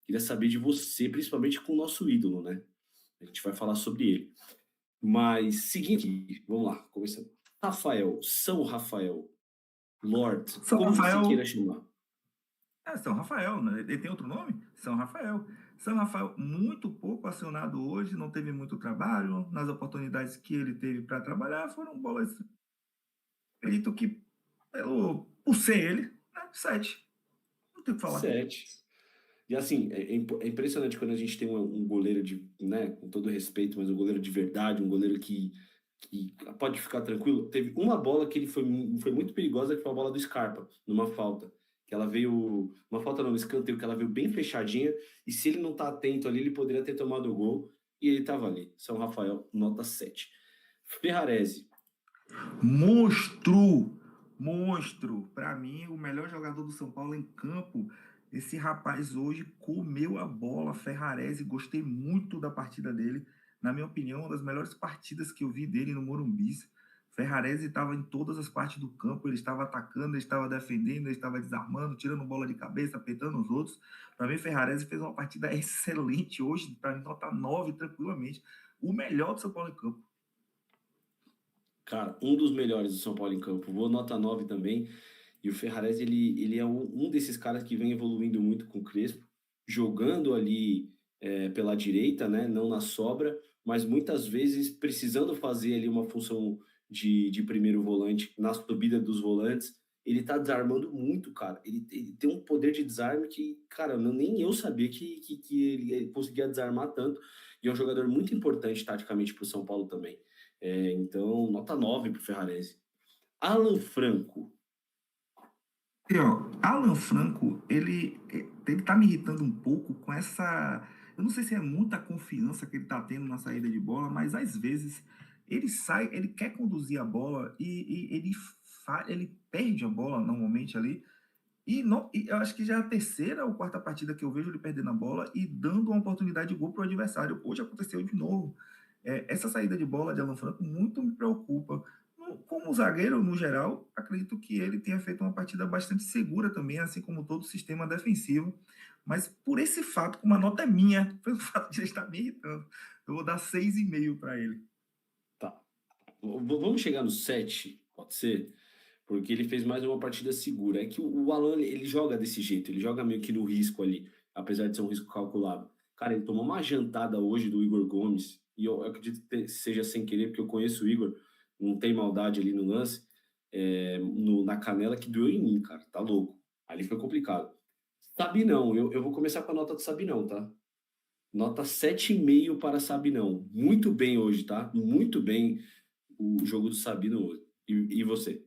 Queria saber de você, principalmente com o nosso ídolo, né? A gente vai falar sobre ele. Mas, seguinte, vamos lá, começando. Rafael, São Rafael, Lord, São como você queira Rafael, chamar. São Rafael, né? Ele tem outro nome? São Rafael. São Rafael, muito pouco acionado hoje, não teve muito trabalho. Nas oportunidades que ele teve para trabalhar, foram bolas, acredito que, por ser ele, né? 7. Não tem o que falar. 7. E assim, é impressionante quando a gente tem um goleiro de, né, com todo respeito, mas um goleiro de verdade, um goleiro que pode ficar tranquilo. Teve uma bola que ele foi muito perigosa, que foi a bola do Scarpa, numa falta. Que ela veio, uma falta não, no escanteio, que ela veio bem fechadinha, e se ele não tá atento ali, ele poderia ter tomado o gol, e ele tava ali. São Rafael, nota 7. Ferrarese, Monstro! Monstro! Para mim, o melhor jogador do São Paulo em campo. Esse rapaz hoje comeu a bola. Ferrarese, gostei muito da partida dele. Na minha opinião, uma das melhores partidas que eu vi dele no Morumbi. Ferrarese estava em todas as partes do campo. Ele estava atacando, ele estava defendendo, ele estava desarmando, tirando bola de cabeça, apertando os outros. Para mim, Ferrarese fez uma partida excelente hoje. Para mim, nota 9 tranquilamente. O melhor do São Paulo em campo. cara, um dos melhores do São Paulo em campo. Vou nota 9 também. E o Ferrarese, ele é um desses caras que vem evoluindo muito com o Crespo, jogando ali pela direita, né? Não na sobra, mas muitas vezes precisando fazer ali uma função de primeiro volante na subida dos volantes. Ele tá desarmando muito, cara. Ele tem um poder de desarme que, cara, nem eu sabia que ele conseguia desarmar tanto. E é um jogador muito importante taticamente para o São Paulo também. Então, nota 9 para o Ferrarese. Alan Franco. E, ó, Alan Franco, ele tá me irritando um pouco com essa. Eu não sei se é muita confiança que ele tá tendo na saída de bola, mas às vezes ele sai, ele quer conduzir a bola e ele perde a bola normalmente ali. E, não, e eu acho que já é a terceira ou quarta partida que eu vejo ele perdendo a bola e dando uma oportunidade de gol para o adversário. Hoje aconteceu de novo. Essa saída de bola de Alan Franco muito me preocupa. Como zagueiro, no geral, acredito que ele tenha feito uma partida bastante segura também, assim como todo o sistema defensivo. Mas por esse fato, como a nota é minha, pelo fato de ele estar me irritando, eu vou dar 6,5 para ele. Tá. Vamos chegar no 7, pode ser? Porque ele fez mais uma partida segura. É que o Alan, ele joga desse jeito, ele joga meio que no risco ali, apesar de ser um risco calculado. Cara, ele tomou uma jantada hoje do Igor Gomes, e eu acredito que seja sem querer, porque eu conheço o Igor, não tem maldade ali no lance, na canela que doeu em mim, cara, tá louco. Ali foi complicado. Sabinão, eu vou começar com a nota do Sabinão, tá? Nota 7,5 para Sabinão. Muito bem hoje, tá? Muito bem o jogo do Sabino hoje. E você?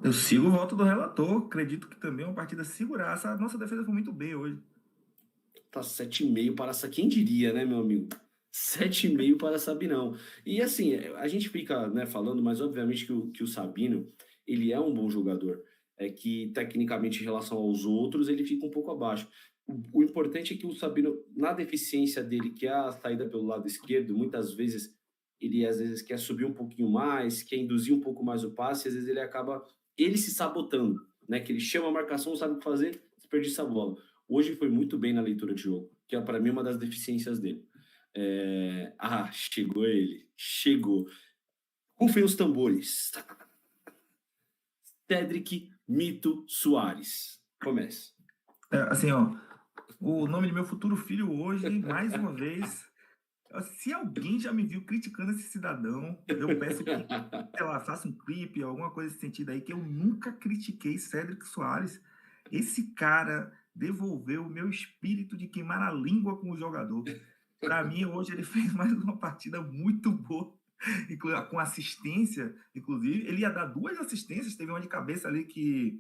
Eu sigo o voto do relator, acredito que também é uma partida seguraça. A nossa defesa foi muito bem hoje. Tá 7,5 para quem diria, né, meu amigo? 7,5 para Sabinão. E assim, a gente fica, né, falando, mas obviamente que o Sabino, ele é um bom jogador. É que tecnicamente em relação aos outros, ele fica um pouco abaixo. O importante é que o Sabino, na deficiência dele, que é a saída pelo lado esquerdo, muitas vezes ele às vezes quer subir um pouquinho mais, quer induzir um pouco mais o passe, e às vezes ele acaba ele se sabotando, né? Que ele chama a marcação, não sabe o que fazer, desperdiça a bola. Hoje foi muito bem na leitura de jogo, que é para mim uma das deficiências dele. Chegou ele. Chegou. Rufem os tambores. Cedric Mito Soares. Comece. Assim, ó, o nome do meu futuro filho hoje, mais uma vez, se alguém já me viu criticando esse cidadão, eu peço que, sei lá, faça um clipe, alguma coisa nesse sentido aí, que eu nunca critiquei Cédric Soares. Esse cara devolveu o meu espírito de queimar a língua com o jogador. Para mim, hoje ele fez mais uma partida muito boa, com assistência, inclusive. Ele ia dar duas assistências, teve uma de cabeça ali que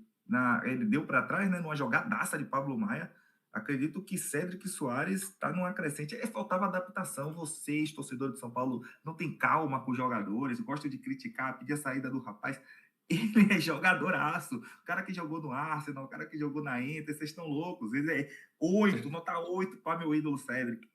ele deu para trás, né, numa jogadaça de Pablo Maia. Acredito que Cédric Soares está numa crescente. Faltava adaptação. Vocês, torcedores de São Paulo, não tem calma com os jogadores, gostam de criticar, pedir a saída do rapaz. Ele é jogadoraço. O cara que jogou no Arsenal, o cara que jogou na Inter, vocês estão loucos. Ele é 8, nota 8 para meu ídolo Cédric.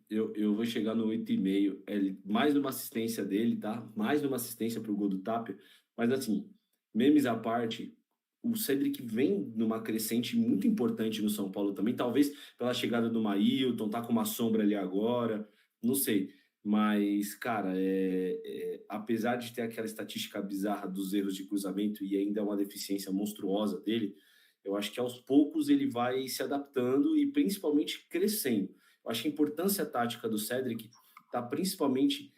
Eu vou chegar no 8,5. Mais uma assistência dele, tá? Mais uma assistência pro gol do Tapia. Mas assim, memes à parte, o Cedric vem numa crescente muito importante no São Paulo também, talvez pela chegada do Maílton, tá com uma sombra ali agora, não sei. Mas, cara, apesar de ter aquela estatística bizarra dos erros de cruzamento e ainda uma deficiência monstruosa dele, eu acho que aos poucos ele vai se adaptando e principalmente crescendo. Eu acho que a importância tática do Cedric está principalmente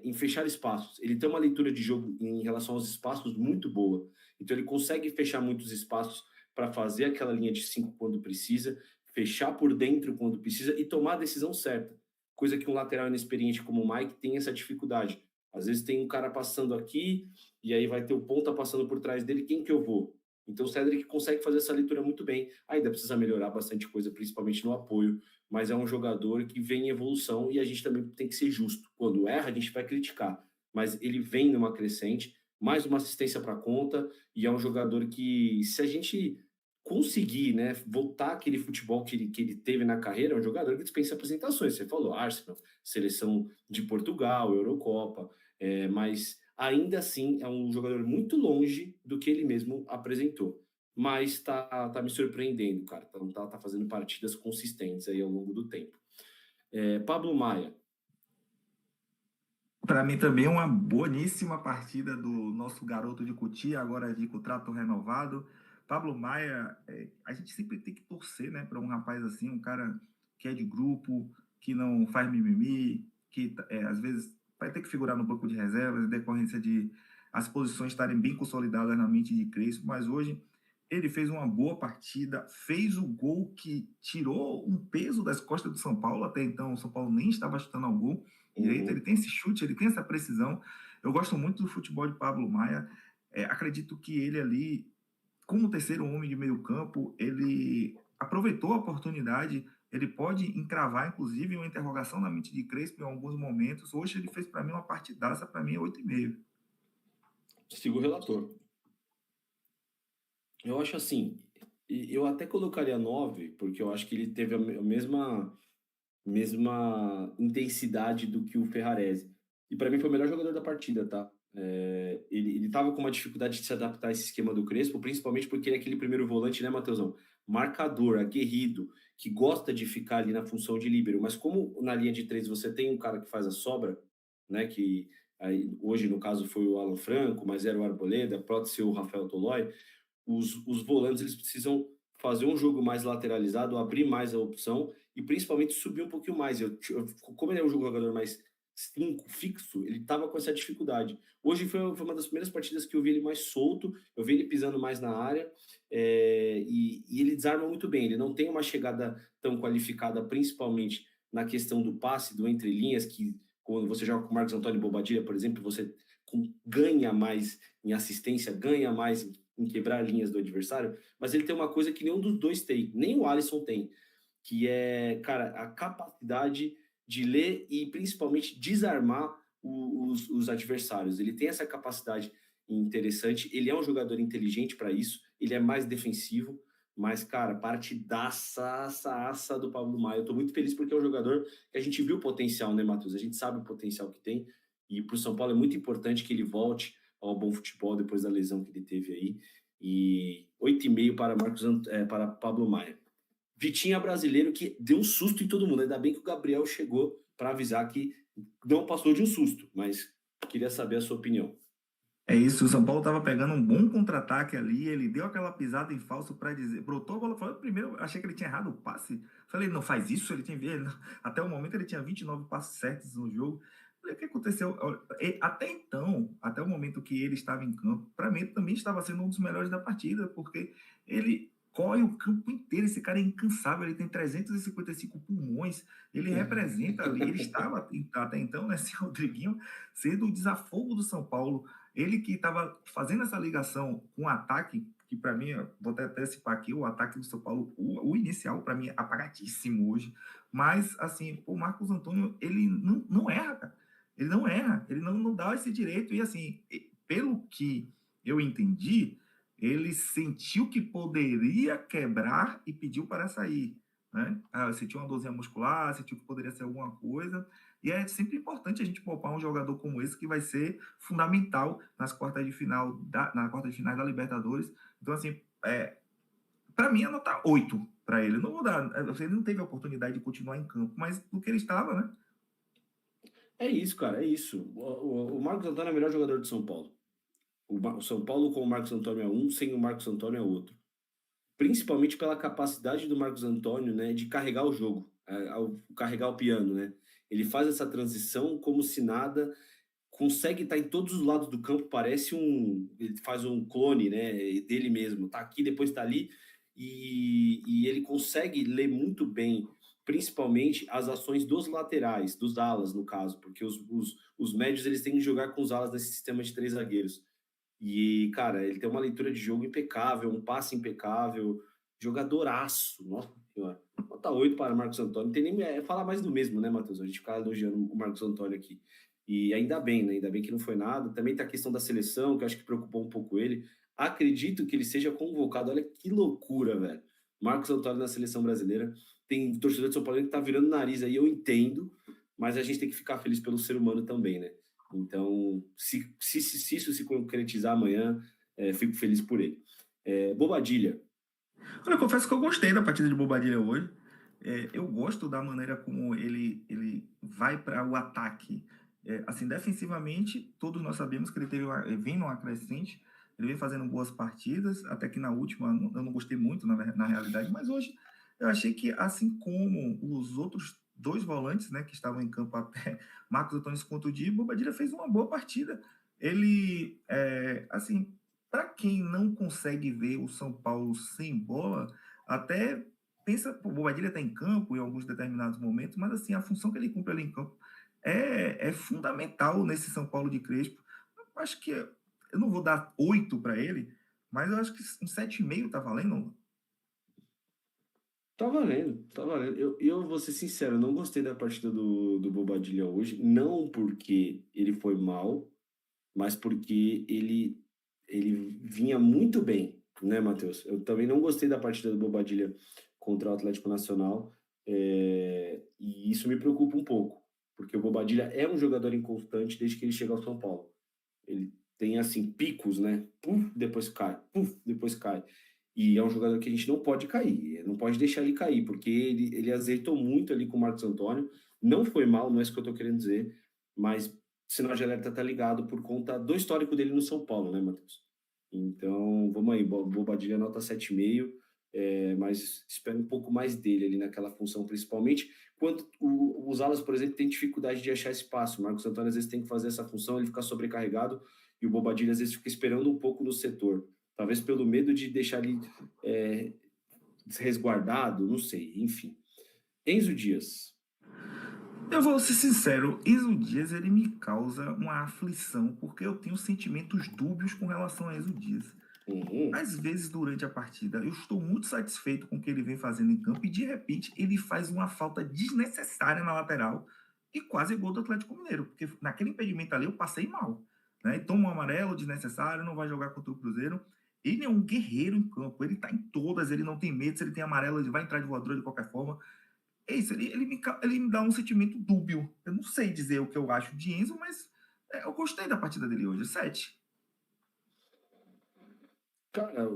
em fechar espaços. Ele tem uma leitura de jogo em relação aos espaços muito boa. Então ele consegue fechar muitos espaços para fazer aquela linha de 5 quando precisa, fechar por dentro quando precisa e tomar a decisão certa. Coisa que um lateral inexperiente como o Mike tem essa dificuldade. Às vezes tem um cara passando aqui e aí vai ter o ponta passando por trás dele, quem que eu vou? Então o Cedric consegue fazer essa leitura muito bem. Ainda precisa melhorar bastante coisa, principalmente no apoio, mas é um jogador que vem em evolução e a gente também tem que ser justo. Quando erra, a gente vai criticar, mas ele vem numa crescente, mais uma assistência para conta e é um jogador que, se a gente conseguir, né, voltar aquele futebol que ele teve na carreira, é um jogador que dispensa apresentações. Você falou Arsenal, seleção de Portugal, Eurocopa, mas ainda assim é um jogador muito longe do que ele mesmo apresentou. Mas tá me surpreendendo, cara. Tá fazendo partidas consistentes aí ao longo do tempo. Pablo Maia. Para mim também é uma boníssima partida do nosso garoto de Cotia, agora de contrato renovado. Pablo Maia, a gente sempre tem que torcer, né, para um rapaz assim, um cara que é de grupo, que não faz mimimi, que às vezes vai ter que figurar no banco de reservas, em decorrência de as posições estarem bem consolidadas na mente de Crespo, mas hoje ele fez uma boa partida, fez o gol que tirou um peso das costas do São Paulo, até então o São Paulo nem estava chutando ao gol direito, ele tem esse chute, ele tem essa precisão. Eu gosto muito do futebol de Pablo Maia. Acredito que ele ali, como terceiro homem de meio campo, ele aproveitou a oportunidade, ele pode encravar, inclusive, uma interrogação na mente de Crespo em alguns momentos. Hoje ele fez para mim uma partidaça, para mim é 8,5. Sigo o relator. Eu acho assim, eu até colocaria 9 porque eu acho que ele teve a mesma intensidade do que o Ferrarese. E para mim foi o melhor jogador da partida, tá? Ele tava com uma dificuldade de se adaptar a esse esquema do Crespo, principalmente porque ele é aquele primeiro volante, né, Matheusão? Marcador, aguerrido, que gosta de ficar ali na função de líbero, mas como na linha de três você tem um cara que faz a sobra, né, que aí, hoje no caso foi o Alan Franco, mas era o Arboleda, pode ser o Rafael Tolói, os volantes eles precisam fazer um jogo mais lateralizado, abrir mais a opção e principalmente subir um pouquinho mais. Como ele é um jogador mais 5 fixo, ele estava com essa dificuldade. Hoje foi uma das primeiras partidas que eu vi ele mais solto, eu vi ele pisando mais na área, e ele desarma muito bem. Ele não tem uma chegada tão qualificada, principalmente na questão do passe, do entre linhas, que quando você joga com o Marcos Antônio Bobadilla, por exemplo, você ganha mais em assistência, ganha mais em quebrar linhas do adversário, mas ele tem uma coisa que nenhum dos dois tem, nem o Alisson tem, que é, cara, a capacidade de ler e principalmente desarmar os adversários. Ele tem essa capacidade interessante, ele é um jogador inteligente para isso, ele é mais defensivo, mas, cara, partidaça do Pablo Maia. Eu tô muito feliz porque é um jogador que a gente viu o potencial, né, Matheus? A gente sabe o potencial que tem, e para o São Paulo é muito importante que ele volte ao bom futebol depois da lesão que ele teve aí. E 8,5 para para Pablo Maia. Vitinha brasileiro que deu um susto em todo mundo. Ainda bem que o Gabriel chegou para avisar que não passou de um susto, mas queria saber a sua opinião. É isso, o São Paulo estava pegando um bom contra-ataque ali, ele deu aquela pisada em falso para dizer, brotou a bola, falou, primeiro, achei que ele tinha errado o passe, falei, não faz isso, ele tinha, até o momento ele tinha 29 passes certos no jogo, falei, o que aconteceu? Até então, até o momento que ele estava em campo, para mim também estava sendo um dos melhores da partida, porque ele corre o campo inteiro, esse cara é incansável, ele tem 355 pulmões, ele representa ali, ele estava até então, né, esse Rodriguinho, sendo o desafogo do São Paulo, ele que estava fazendo essa ligação com o ataque, que para mim, vou até antecipar aqui, o ataque do São Paulo, o inicial, para mim, é apagadíssimo hoje. Mas, assim, o Marcos Antônio, ele não erra, cara. Ele não erra, ele não dá esse direito. E, assim, pelo que eu entendi, ele sentiu que poderia quebrar e pediu para sair. Né? Sentiu uma dorzinha muscular, sentiu que poderia ser alguma coisa E é sempre importante a gente poupar um jogador como esse, que vai ser fundamental nas quartas de final na quarta de final da Libertadores. Então, assim, para mim, é nota 8 para ele. Não vou dar. Ele não teve a oportunidade de continuar em campo, mas do que ele estava, né? É isso, cara, é isso. O Marcos Antônio é o melhor jogador de São Paulo. O São Paulo com o Marcos Antônio é um, sem o Marcos Antônio é outro. Principalmente pela capacidade do Marcos Antônio, né, de carregar o jogo, carregar o piano, né? Ele faz essa transição como se nada, consegue estar em todos os lados do campo, parece ele faz um clone, né, dele mesmo, tá aqui, depois tá ali, e ele consegue ler muito bem, principalmente as ações dos laterais, dos alas, no caso, porque os médios eles têm que jogar com os alas desse sistema de três zagueiros. E, cara, ele tem uma leitura de jogo impecável, um passe impecável, jogadoraço. Nossa senhora. Nota 8 para Marcos Antônio. Não tem nem falar mais do mesmo, né, Matheus? A gente ficar elogiando o Marcos Antônio aqui. E ainda bem, né? Ainda bem que não foi nada. Também tem a questão da seleção, que eu acho que preocupou um pouco ele. Acredito que ele seja convocado. Olha que loucura, velho. Marcos Antônio na seleção brasileira. Tem torcedor de São Paulo que tá virando nariz aí, eu entendo, mas a gente tem que ficar feliz pelo ser humano também, né? Então, se isso se concretizar amanhã, fico feliz por ele. Bobadilha. Olha, eu confesso que eu gostei da partida de Bobadilha hoje. Eu gosto da maneira como ele vai para o ataque. Assim, defensivamente, todos nós sabemos que ele vem numa crescente, ele vem fazendo boas partidas, até que na última eu não gostei muito, na realidade, mas hoje eu achei que, assim como os outros dois volantes, né, que estavam em campo até, Marcos Antônio contra o Di, Bobadilha fez uma boa partida. Ele, assim, para quem não consegue ver o São Paulo sem bola, até pensa, pô, o Bobadilha está em campo em alguns determinados momentos, mas assim, a função que ele cumpre ali em campo é fundamental nesse São Paulo de Crespo. Eu acho que eu não vou dar 8 para ele, mas eu acho que um 7,5 tá valendo. Tá valendo, tá valendo. Eu vou ser sincero, eu não gostei da partida do Bobadilha hoje, não porque ele foi mal, mas porque ele vinha muito bem, né, Matheus? Eu também não gostei da partida do Bobadilha contra o Atlético Nacional, e isso me preocupa um pouco, porque o Bobadilha é um jogador inconstante desde que ele chega ao São Paulo. Ele tem, assim, picos, né? Puf, depois cai. E é um jogador que a gente não pode cair, não pode deixar ele cair, porque ele azeitou muito ali com o Marcos Antônio. Não foi mal, não é isso que eu tô querendo dizer, mas sinal de alerta tá ligado por conta do histórico dele no São Paulo, né, Matheus? Então, vamos aí, Bobadilha nota 7,5, mas espero um pouco mais dele ali naquela função, principalmente quando os alas, por exemplo, têm dificuldade de achar espaço. O Marcos Antônio às vezes tem que fazer essa função, ele fica sobrecarregado, e o Bobadilha às vezes fica esperando um pouco no setor. Talvez pelo medo de deixar ele resguardado, não sei, enfim. Enzo Dias. Eu vou ser sincero, Enzo Dias ele me causa uma aflição, porque eu tenho sentimentos dúbios com relação a Enzo Dias. Uhum. Às vezes, durante a partida, eu estou muito satisfeito com o que ele vem fazendo em campo e, de repente, ele faz uma falta desnecessária na lateral e quase gol do Atlético Mineiro, porque naquele impedimento ali eu passei mal. Né? E toma um amarelo desnecessário, não vai jogar contra o Cruzeiro. Ele é um guerreiro em campo, ele está em todas, ele não tem medo, se ele tem amarelo, ele vai entrar de voadora de qualquer forma. É isso, ele me dá um sentimento dúbio. Eu não sei dizer o que eu acho de Enzo, mas eu gostei da partida dele hoje, 7. Cara,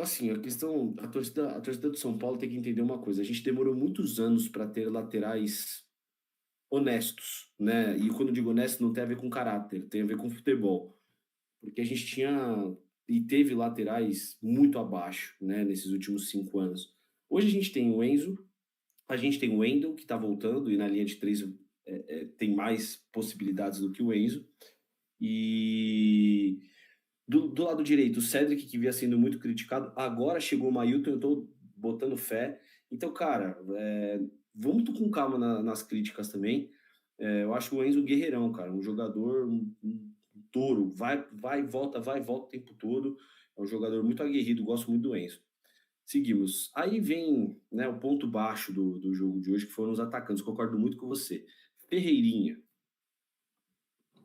assim, a torcida do São Paulo tem que entender uma coisa. A gente demorou muitos anos para ter laterais honestos, né? E quando eu digo honesto, não tem a ver com caráter, tem a ver com futebol. Porque a gente tinha e teve laterais muito abaixo, né, nesses últimos 5 anos. Hoje a gente tem o Enzo, a gente tem o Wendel, que está voltando, e na linha de três tem mais possibilidades do que o Enzo. E do lado direito, o Cedric, que vinha sendo muito criticado, agora chegou o Mailton, eu estou botando fé. Então, cara, vamos com calma nas críticas também. Eu acho o Enzo guerreirão, cara, um jogador, um touro, vai, volta o tempo todo. É um jogador muito aguerrido, gosto muito do Enzo. Seguimos. Aí vem, né, o ponto baixo do jogo de hoje, que foram os atacantes. Concordo muito com você. Ferreirinha.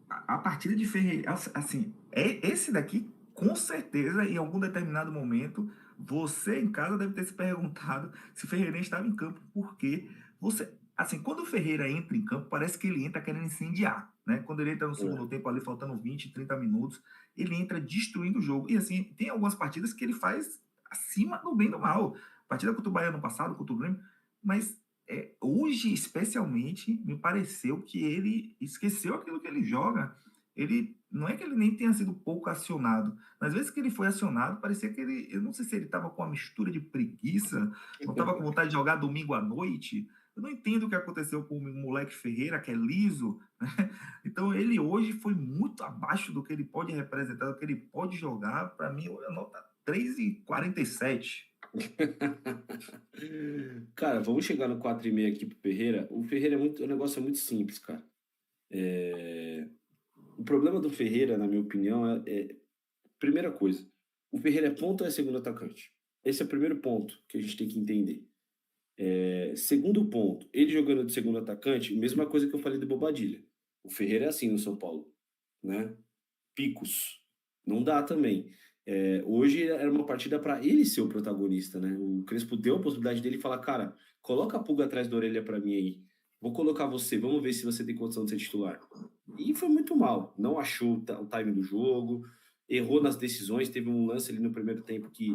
A partida de Ferreira, assim, esse daqui, com certeza, em algum determinado momento, você em casa deve ter se perguntado se Ferreirinha estava em campo, porque você Assim, quando o Ferreira entra em campo, parece que ele entra querendo incendiar, né? Quando ele entra no segundo tempo ali, faltando 20, 30 minutos, ele entra destruindo o jogo. E assim, tem algumas partidas que ele faz acima do bem e do mal. Partida contra o Bahia no passado, contra o Grêmio, mas hoje, especialmente, me pareceu que ele esqueceu aquilo que ele joga. Ele não é que ele nem tenha sido pouco acionado. Nas vezes que ele foi acionado, parecia que ele, eu não sei se ele estava com uma mistura de preguiça, não estava com vontade de jogar domingo à noite. Eu não entendo o que aconteceu com o moleque Ferreira, que é liso, né? Então ele hoje foi muito abaixo do que ele pode representar, do que ele pode jogar. Para mim, a nota 3,47. Cara, vamos chegar no 4,5 aqui pro Ferreira. O Ferreira o negócio é muito simples, cara. O problema do Ferreira, na minha opinião, primeira coisa, o Ferreira é ponta ou é segundo atacante? Esse é o primeiro ponto que a gente tem que entender. Segundo ponto, ele jogando de segundo atacante, mesma coisa que eu falei do Bobadilha. O Ferreira é assim no São Paulo, né? Picos. Não dá também. Hoje era uma partida para ele ser o protagonista, né? O Crespo deu a possibilidade dele falar, cara, coloca a pulga atrás da orelha para mim aí. Vou colocar você, vamos ver se você tem condição de ser titular. E foi muito mal. Não achou o time do jogo, errou nas decisões. Teve um lance ali no primeiro tempo que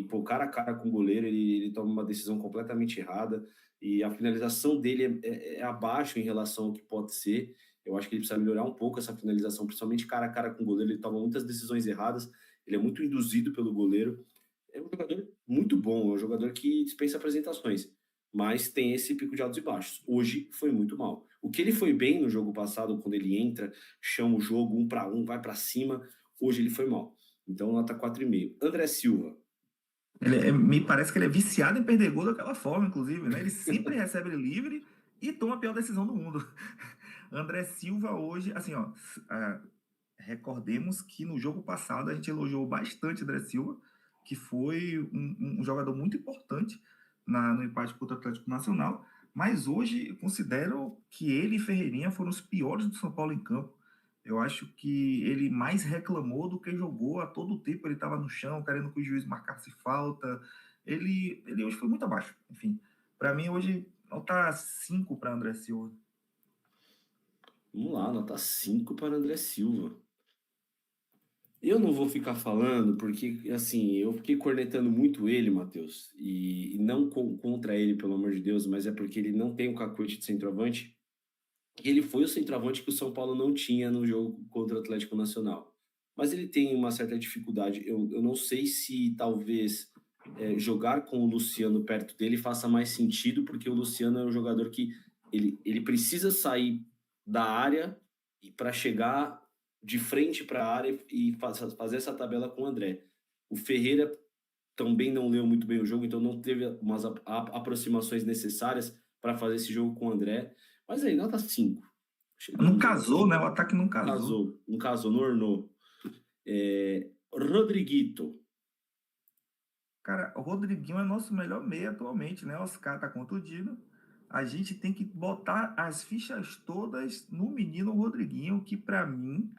pô, cara a cara com o goleiro, ele toma uma decisão completamente errada. E a finalização dele é abaixo em relação ao que pode ser. Eu acho que ele precisa melhorar um pouco essa finalização, principalmente cara a cara com o goleiro. Ele toma muitas decisões erradas, ele é muito induzido pelo goleiro. É um jogador muito bom, é um jogador que dispensa apresentações, mas tem esse pico de altos e baixos. Hoje foi muito mal. O que ele foi bem no jogo passado, quando ele entra, chama o jogo 1-1, vai para cima, hoje ele foi mal. Então, nota 4,5. André Silva. Me parece que ele é viciado em perder gol daquela forma, inclusive, né? Ele sempre recebe ele livre e toma a pior decisão do mundo. André Silva hoje, assim, ó, recordemos que no jogo passado a gente elogiou bastante André Silva, que foi um jogador muito importante no empate contra o Atlético Nacional, mas hoje eu considero que ele e Ferreirinha foram os piores do São Paulo em campo. Eu acho que ele mais reclamou do que jogou. A todo tempo ele estava no chão, querendo que o juiz marcasse falta. Ele hoje foi muito abaixo. Enfim, para mim hoje nota 5 para André Silva. Vamos lá, nota 5 para André Silva. Eu não vou ficar falando, porque, assim, eu fiquei cornetando muito ele, Matheus, e não contra ele, pelo amor de Deus, mas é porque ele não tem o cacuete de centroavante. Ele foi o centroavante que o São Paulo não tinha no jogo contra o Atlético Nacional. Mas ele tem uma certa dificuldade. Eu não sei se talvez jogar com o Luciano perto dele faça mais sentido, porque o Luciano é um jogador que ele precisa sair da área para chegar de frente para a área e fazer essa tabela com o André. O Ferreira também não leu muito bem o jogo, então não teve umas aproximações necessárias para fazer esse jogo com o André. Mas aí, nota 5. Não casou, né? O ataque não casou. Não casou, não ornou. Rodriguito. Cara, o Rodriguinho é nosso melhor meia atualmente, né? O Oscar tá contundido. A gente tem que botar as fichas todas no menino Rodriguinho, que para mim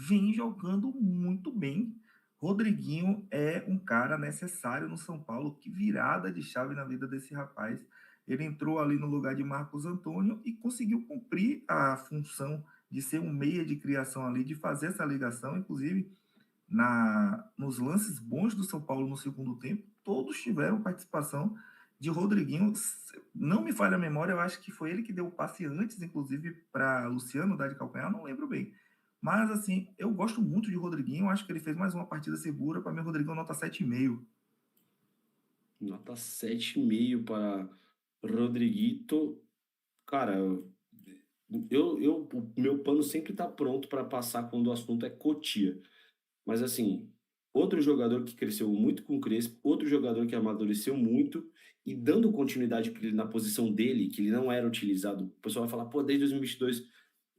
vem jogando muito bem. Rodriguinho é um cara necessário no São Paulo. Que virada de chave na vida desse rapaz. Ele entrou ali no lugar de Marcos Antônio e conseguiu cumprir a função de ser um meia de criação ali, de fazer essa ligação. Inclusive, nos lances bons do São Paulo no segundo tempo, todos tiveram participação de Rodriguinho. Não me falha a memória, eu acho que foi ele que deu o passe antes, inclusive, para Luciano dar de calcanhar, não lembro bem. Mas, assim, eu gosto muito de Rodriguinho, acho que ele fez mais uma partida segura. Para mim, o Rodriguinho nota 7,5. Nota 7,5 para Rodriguito. Cara, o meu pano sempre está pronto para passar quando o assunto é Cotia. Mas, assim, outro jogador que cresceu muito com o Crespo, outro jogador que amadureceu muito e dando continuidade para ele na posição dele, que ele não era utilizado. O pessoal vai falar, pô, desde 2022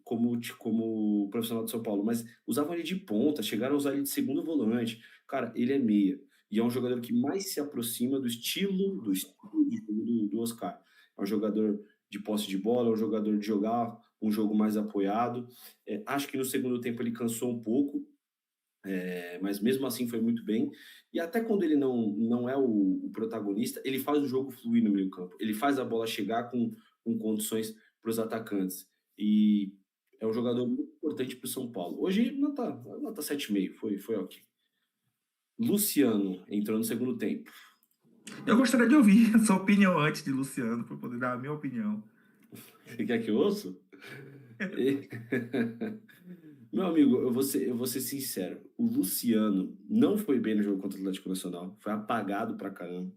como profissional de São Paulo, mas usavam ele de ponta, chegaram a usar ele de segundo volante. Cara, ele é meia. E é um jogador que mais se aproxima do estilo de jogo do Oscar. É um jogador de posse de bola, é um jogador de jogar um jogo mais apoiado. Acho que no segundo tempo ele cansou um pouco, mas mesmo assim foi muito bem. E até quando ele não é o protagonista, ele faz o jogo fluir no meio campo. Ele faz a bola chegar com condições para os atacantes. E é um jogador muito importante para o São Paulo. Hoje, nota 7,5, foi ok. Luciano entrou no segundo tempo. Eu gostaria de ouvir a sua opinião antes de Luciano, para poder dar a minha opinião. Você quer que eu ouça? Meu amigo, eu vou ser sincero. O Luciano não foi bem no jogo contra o Atlético Nacional. Foi apagado pra caramba.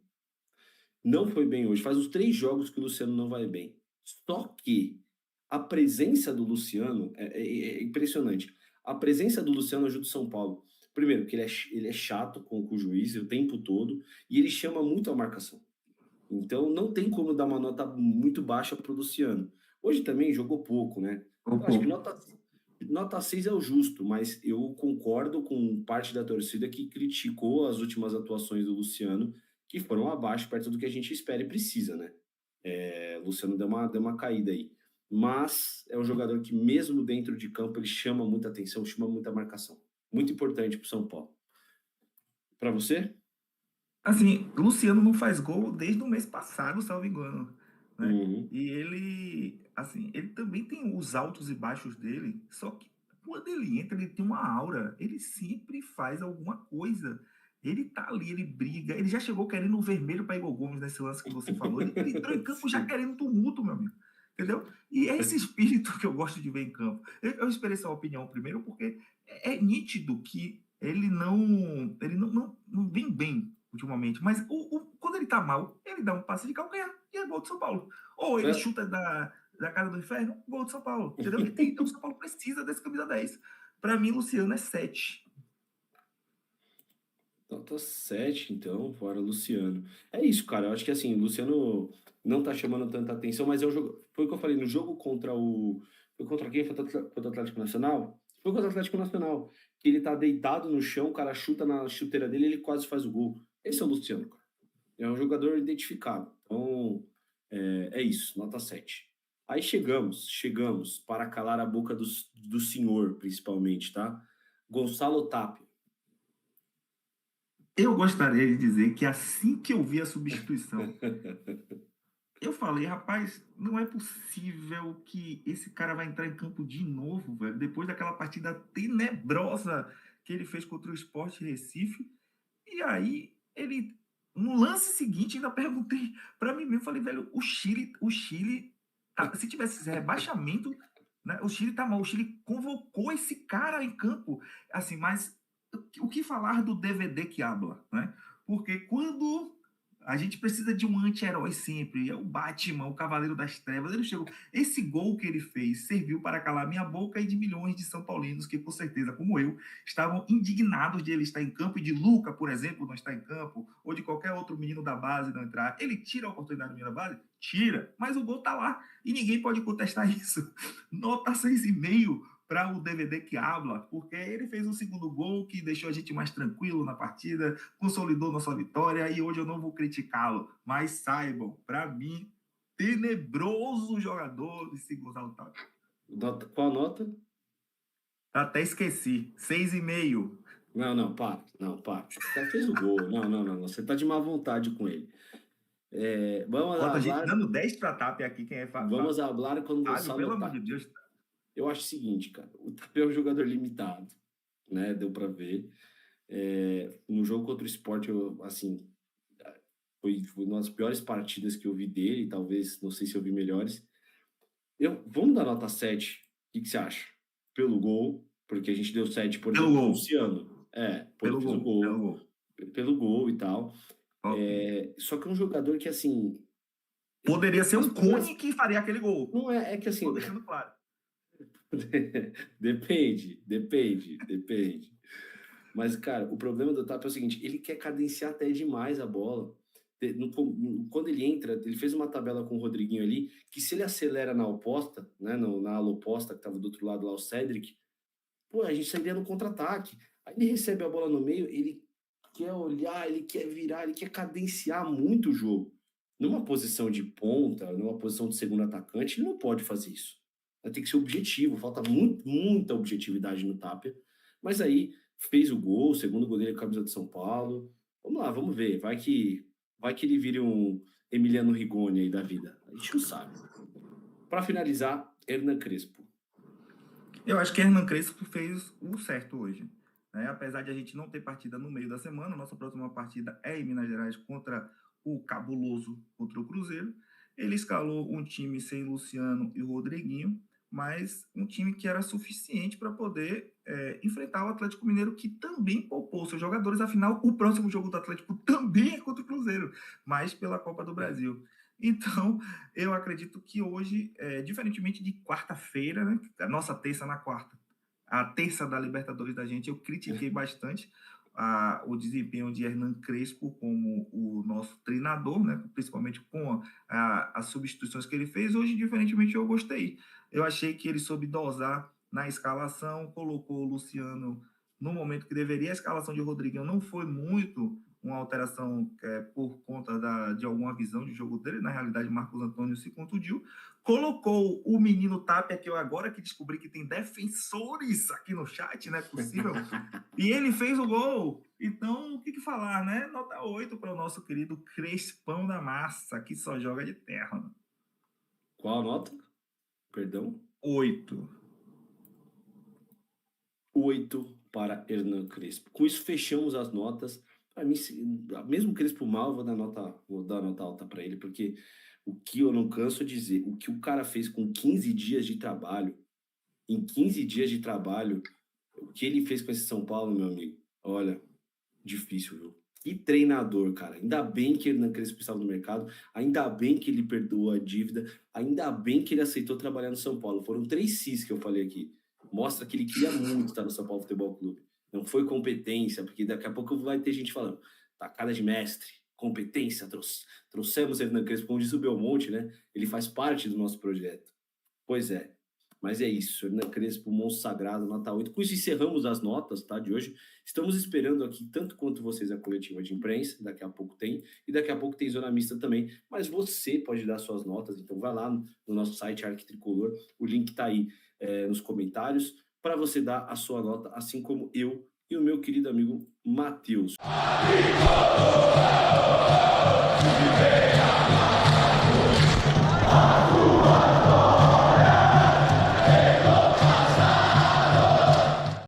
Não foi bem hoje. Faz uns 3 jogos que o Luciano não vai bem. Só que a presença do Luciano é impressionante. A presença do Luciano ajuda o São Paulo. Primeiro, porque ele é chato com o juiz o tempo todo e ele chama muito a marcação. Então não tem como dar uma nota muito baixa para o Luciano. Hoje também jogou pouco, né? Eu acho que nota 6 é o justo, mas eu concordo com parte da torcida que criticou as últimas atuações do Luciano, que foram abaixo, perto do que a gente espera e precisa, né? O Luciano deu uma caída aí. Mas é um jogador que, mesmo dentro de campo, ele chama muita atenção, chama muita marcação. Muito importante para o São Paulo. Para você? Assim, Luciano não faz gol desde o mês passado, salvo engano, né? Uhum. E ele, assim, ele também tem os altos e baixos dele, só que quando ele entra, ele tem uma aura, ele sempre faz alguma coisa. Ele tá ali, ele briga, ele já chegou querendo o vermelho para Igor Gomes nesse lance que você falou. Ele entrou em campo já Sim. querendo tumulto, meu amigo. Entendeu? E é esse espírito que eu gosto de ver em campo. Eu esperei sua opinião primeiro, porque é nítido que ele não vem bem ultimamente, mas quando ele tá mal, ele dá um passe de calcanhar e é gol do São Paulo. Ou ele É. chuta da cara do inferno, gol do São Paulo, entendeu? Então o São Paulo precisa desse camisa 10. Para mim, Luciano é 7. Nota 7, então, fora Luciano. É isso, cara. Eu acho que assim, o Luciano não tá chamando tanta atenção, mas é o jogo. Foi o que eu falei, no jogo contra o. Foi contra quem? Foi contra o Atlético Nacional? Foi contra o Atlético Nacional. Que ele tá deitado no chão, o cara chuta na chuteira dele e ele quase faz o gol. Esse é o Luciano, cara. É um jogador identificado. Então, é isso, nota 7. Aí chegamos para calar a boca do senhor, principalmente, tá? Gonçalo Tapia. Eu gostaria de dizer que assim que eu vi a substituição, eu falei, rapaz, não é possível que esse cara vai entrar em campo de novo, velho, depois daquela partida tenebrosa que ele fez contra o Sport Recife. E aí, no lance seguinte, ainda perguntei para mim mesmo, falei, velho, o Chile se tivesse esse rebaixamento, né, o Chile tá mal, o Chile convocou esse cara em campo, assim, mas o que falar do DVD que habla, né? Porque quando a gente precisa de um anti-herói sempre, é o Batman, o Cavaleiro das Trevas, ele chegou, esse gol que ele fez serviu para calar minha boca e de milhões de São Paulinos que, com certeza, como eu, estavam indignados de ele estar em campo e de Luca, por exemplo, não estar em campo, ou de qualquer outro menino da base não entrar. Ele tira a oportunidade do menino da base? Tira, mas o gol tá lá e ninguém pode contestar isso. Nota 6,5 para o DVD que habla, porque ele fez o segundo gol que deixou a gente mais tranquilo na partida, consolidou nossa vitória e hoje eu não vou criticá-lo, mas saibam, para mim, tenebroso jogador esse Gonzalo Tapia. Qual nota? Até esqueci, 6,5. Não, não, para. Não, para. O cara fez o gol. Não, não, não. Você tá de má vontade com ele. Vamos Bota a gente hablar, dando 10 para Tapia aqui, quem é vamos hablar com Fábio, pelo Gonçalo amor de Tapia. Deus. Eu acho o seguinte, cara. O Tapia é um jogador limitado, né? Deu para ver. No jogo contra o Sport, assim, foi uma das piores partidas que eu vi dele. Talvez, não sei se eu vi melhores. Vamos dar nota 7. O que você acha? Pelo gol, porque a gente deu 7, por Pelo exemplo, pro gol, Luciano. Pô, ele pelo fez o gol, pelo gol, gol. pelo gol e tal. Ok. Só que é um jogador que, assim, Poderia ser as um primeiras. Cone que faria aquele gol. Não é que Estou assim. deixando claro. Depende. Mas, cara, o problema do Tapa é o seguinte: ele quer cadenciar até demais a bola. Quando ele entra, ele fez uma tabela com o Rodriguinho ali, que se ele acelera na oposta, né, na ala oposta, que estava do outro lado lá, o Cedric, pô, a gente sairia no contra-ataque. Aí ele recebe a bola no meio, ele quer olhar, ele quer virar, ele quer cadenciar muito o jogo. Numa posição de ponta, numa posição de segundo atacante, ele não pode fazer isso. Tem que ser objetivo, falta muita objetividade no Tapia. Mas aí fez o gol, o segundo gol dele com a camisa de São Paulo. Vamos lá, vamos ver. Vai que ele vire um Emiliano Rigoni aí da vida. A gente não sabe. Para finalizar, Hernan Crespo. Eu acho que Hernan Crespo fez o certo hoje, né? Apesar de a gente não ter partida no meio da semana, nossa próxima partida é em Minas Gerais contra o Cabuloso, contra o Cruzeiro. Ele escalou um time sem Luciano e Rodriguinho, mas um time que era suficiente para poder enfrentar o Atlético Mineiro, que também poupou seus jogadores. Afinal, o próximo jogo do Atlético também é contra o Cruzeiro, mas pela Copa do Brasil. Então, eu acredito que hoje, diferentemente de quarta-feira, né, a nossa terça na quarta, a terça da Libertadores da gente, eu critiquei bastante o desempenho de Hernan Crespo como o nosso treinador, né, principalmente com as substituições que ele fez. Hoje, diferentemente, eu gostei. Eu achei que ele soube dosar na escalação, colocou o Luciano no momento que deveria. A escalação de Rodriguinho não foi muito uma alteração por conta de alguma visão de jogo dele. Na realidade, Marcos Antônio se contundiu. Colocou o menino Tapia, que eu agora que descobri que tem defensores aqui no chat, não é possível. E ele fez o gol. Então, o que falar, né? Nota 8 para o nosso querido Crespão da Massa, que só joga de terra. Qual a nota? Perdão? 8. 8 para Hernan Crespo. Com isso, fechamos as notas. Para mim, mesmo Crespo mal, vou dar nota alta para ele, porque o que eu não canso de dizer, o que o cara fez com 15 dias de trabalho, em 15 dias de trabalho, o que ele fez com esse São Paulo, meu amigo, olha, difícil, viu? Que treinador, cara. Ainda bem que Hernan Crespo estava no mercado, ainda bem que ele perdoou a dívida, ainda bem que ele aceitou trabalhar no São Paulo. Foram 3 Cs que eu falei aqui. Mostra que ele queria muito estar no São Paulo Futebol Clube. Não foi competência, porque daqui a pouco vai ter gente falando, tacada de mestre, competência, trouxemos Hernan Crespo, como diz o Belmonte, né? Ele faz parte do nosso projeto. Pois é, mas é isso, Hernan Crespo, monstro sagrado, nota 8. Com isso encerramos as notas, tá, de hoje. Estamos esperando aqui, tanto quanto vocês, a coletiva de imprensa, daqui a pouco tem, e daqui a pouco tem zona mista também, mas você pode dar suas notas, então vai lá no nosso site Arquitricolor, o link tá aí nos comentários, para você dar a sua nota, assim como eu e o meu querido amigo Matheus.